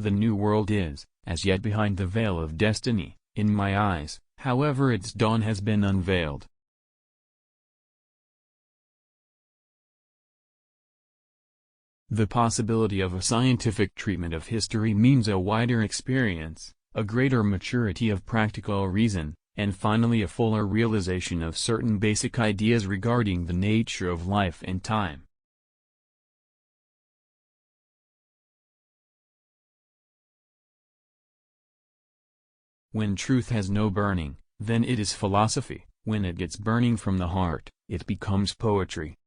The new world is, as yet behind the veil of destiny, in my eyes, however its dawn has been unveiled. The possibility of a scientific treatment of history means a wider experience, a greater maturity of practical reason, and finally a fuller realization of certain basic ideas regarding the nature of life and time. When truth has no burning, then it is philosophy. When it gets burning from the heart, it becomes poetry.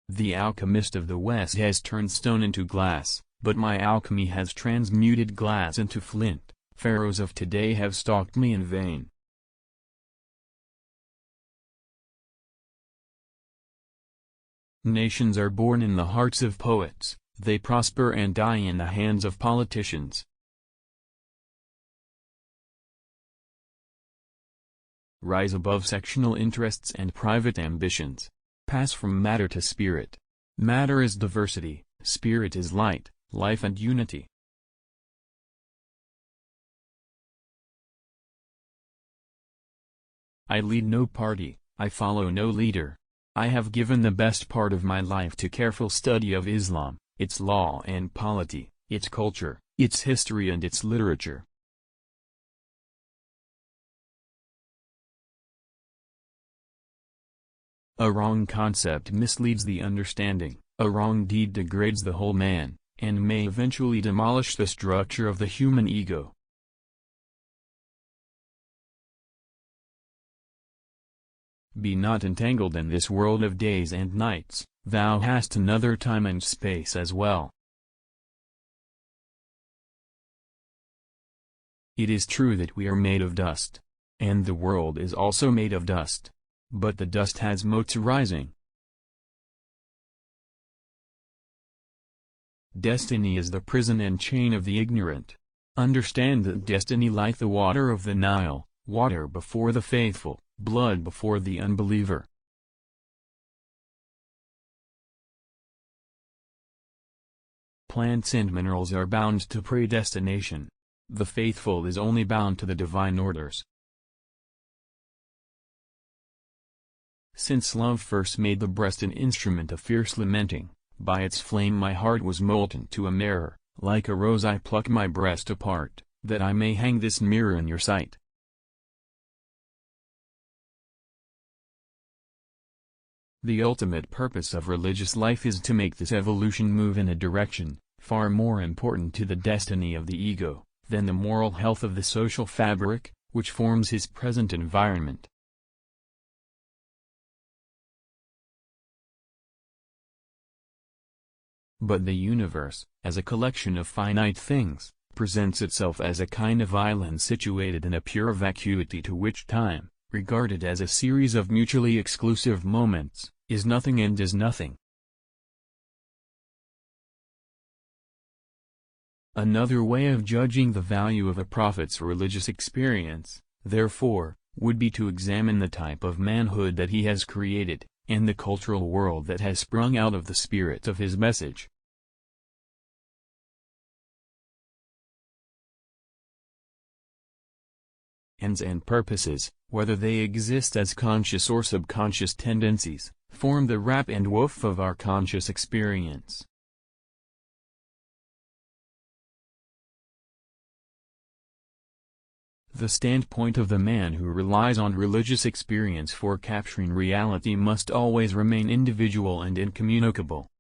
The alchemist of the West has turned stone into glass, but my alchemy has transmuted glass into flint. Pharaohs of today have stalked me in vain. Nations are born in the hearts of poets, they prosper and die in the hands of politicians. Rise above sectional interests and private ambitions. Pass from matter to spirit. Matter is diversity, spirit is light, life and unity. I lead no party, I follow no leader. I have given the best part of my life to careful study of Islam, its law and polity, its culture, its history and its literature. A wrong concept misleads the understanding, a wrong deed degrades the whole man, and may eventually demolish the structure of the human ego. Be not entangled in this world of days and nights, thou hast another time and space as well. It is true that we are made of dust. And the world is also made of dust. But the dust has motes rising. Destiny is the prison and chain of the ignorant. Understand that destiny like the water of the Nile, water before the faithful, blood before the unbeliever. Plants and minerals are bound to predestination. The faithful is only bound to the divine orders. Since love first made the breast an instrument of fierce lamenting, by its flame my heart was molten to a mirror, like a rose I pluck my breast apart, that I may hang this mirror in your sight. The ultimate purpose of religious life is to make this evolution move in a direction, far more important to the destiny of the ego, than the moral health of the social fabric, which forms his present environment. But the universe, as a collection of finite things, presents itself as a kind of island situated in a pure vacuity to which time, regarded as a series of mutually exclusive moments, is nothing and is nothing. Another way of judging the value of a prophet's religious experience, therefore, would be to examine the type of manhood that he has created, and the cultural world that has sprung out of the spirit of his message. Ends and purposes, whether they exist as conscious or subconscious tendencies, form the wrap and woof of our conscious experience. The standpoint of the man who relies on religious experience for capturing reality must always remain individual and incommunicable.